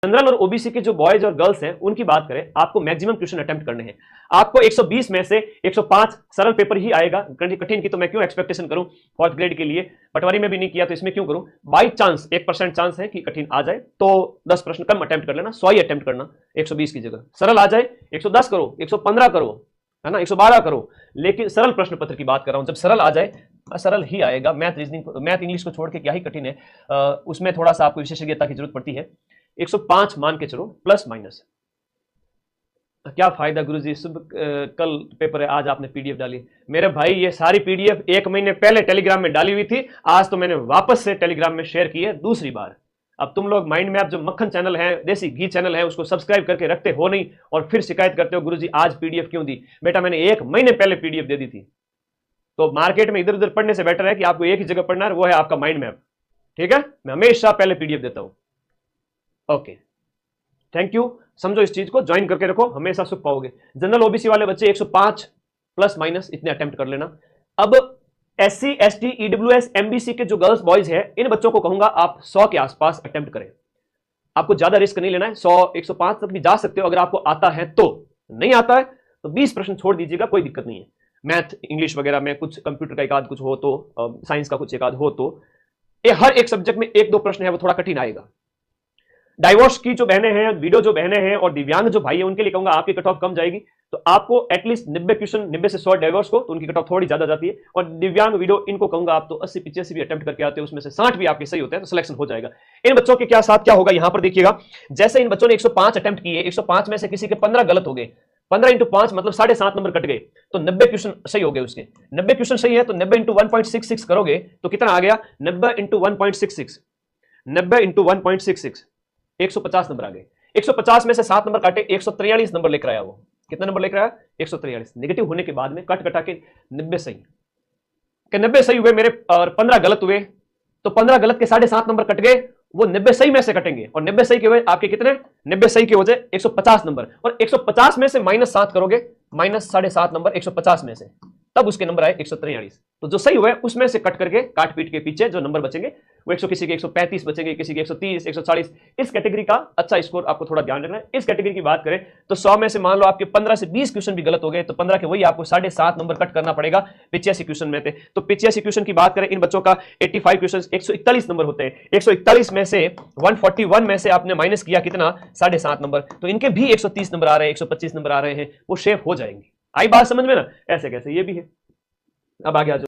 General और OBC के जो बॉयज और गर्ल्स हैं उनकी बात करें, आपको मैक्सिमम क्वेश्चन अटेम्प्ट करने हैं। आपको 120 में से 105 सरल पेपर ही आएगा, कठिन की तो मैं क्यों एक्सपेक्टेशन करूं फोर्थ ग्रेड के लिए, पटवारी में भी नहीं किया तो इसमें क्यों करूं। बाई चांस 1% चांस है कि कठिन आ जाए तो 10 प्रश्न कम अटेम्प्ट कर लेना, 100 ही अटेम्प्ट करना 120 की जगह। सरल आ जाए 110 करो, 115 करो, है ना, 112 करो, लेकिन सरल प्रश्न पत्र की बात कर रहा हूं। जब सरल आ जाए, सरल ही आएगा। मैथ रीजनिंग, मैथ इंग्लिश को छोड़ के क्या ही कठिन है, उसमें थोड़ा सा आपको विशेषज्ञता की जरूरत पड़ती है। 105 मान के चलो, प्लस माइनस। क्या फायदा गुरुजी, कल पेपर है, आज आपने पीडीएफ डाली। मेरे भाई ये सारी पीडीएफ 1 महीने पहले टेलीग्राम में डाली हुई थी, आज तो मैंने वापस से टेलीग्राम में शेयर की है दूसरी बार। अब तुम लोग माइंड मैप जो मक्खन चैनल है, देसी घी चैनल है, उसको सब्सक्राइब करके रखते हो नहीं और फिर शिकायत करते हो गुरुजी आज पीडीएफ क्यों दी। बेटा मैंने 1 महीने पहले पीडीएफ दे दी थी। तो मार्केट में इधर उधर पढ़ने से बेटर है कि आपको एक ही जगह पढ़ना है, वो है आपका माइंड मैप। ठीक है, मैं हमेशा पहले पीडीएफ देता हूं। Okay, thank you. समझो इस चीज को, ज्वाइन करके रखो, हमेशा सुख पाओगे। जनरल ओबीसी वाले बच्चे 105 प्लस माइनस इतने अटेम्प्ट कर लेना। अब एससी एसटी ईडब्ल्यूएस एमबीसी के जो गर्ल्स बॉयज हैं, इन बच्चों को कहूंगा आप 100 के आसपास अटेम्प्ट करें। आपको ज्यादा रिस्क नहीं लेना है, 100 105 तक भी जा सकते हो अगर आपको आता है तो। नहीं आता है तो 20 प्रश्न छोड़ दीजिएगा, कोई दिक्कत नहीं है। मैथ इंग्लिश वगैरह में कुछ, कंप्यूटर का एक आध कुछ हो तो, साइंस का कुछ एक आध हो तो, हर एक सब्जेक्ट में 1-2 प्रश्न है वो थोड़ा कठिन आएगा। डाइवोर्स की जो बहनें हैं, वीडियो जो बहनें हैं और दिव्यांग जो भाई है, उनके लिए कहूंगा आपकी कट ऑफ कम जाएगी। तो आपको एटलीस्ट 90 क्वेश्चन, 90 से 100 डाइवोर्स को, तो उनकी कट ऑफ थोड़ी ज्यादा जाती है। और दिव्यांग वीडियो इनको कहूंगा आप तो 80-85 भी अटेम्प्ट करके आते हैं, उसमें से 60 भी आपके सही होते हैं तो सिलेक्शन हो जाएगा। इन बच्चों के क्या साथ क्या होगा यहां पर देखिएगा। जैसे इन बच्चों ने 105 अटेम्प्ट किए, 105 में से किसी के 15 गलत हो गए, 15 इंटू 5 मतलब 7.5 नंबर कट गए, तो 90 क्वेश्चन सही हो गए उसके। 90 क्वेश्चन सही है तो 90 इंटू 1.66 करोगे तो कितना आ गया, 90 इंटू 1.66, 90 इंटू 1.66, 150 नंबर आ गए। 150 में से 7 नंबर काटे, 143 नंबर लेकर आया वो। कितना नंबर लेकर आया, 143। नेगेटिव होने के बाद में कट कटा के 90 सही, कि 90 सही हुए मेरे और 15 गलत हुए, तो 15 गलत के 7.5 नंबर कट गए, वो 90 सही में से कटेंगे। और 90 सही के हुए आपके कितने, 90 सही के हो जाए 150 नंबर, और 150 में से -7 करोगे, -7.5 नंबर 150 में से, तब उसके नंबर आए 143। तो जो सही हुआ है उसमें से कट करके, काट पीट के पीछे जो नंबर बचेंगे वो 100, किसी के 135 बचेंगे, किसी के 130, 140। इस कैटेगरी का अच्छा स्कोर आपको थोड़ा ध्यान रखना है। इस कैटेगरी की बात करें तो 100 में से मान लो आपके 15 से 20 क्वेश्चन भी गलत हो गए, तो 15 के वही आपको 7.5 नंबर कट करना पड़ेगा 85 क्वेश्चन में थे। तो 85 क्वेश्चन की बात करें, इन बच्चों का 85 क्वेश्चन 141 नंबर होते हैं। 141 में से 141 में से आपने माइनस किया कितना, 7.5 नंबर, तो इनके भी 130 नंबर आ रहे हैं, 125 नंबर आ रहे हैं, वो शेप हो जाएंगे। आई बात समझ में ना, ऐसे कैसे ये भी है। अब आगे आ जाओ।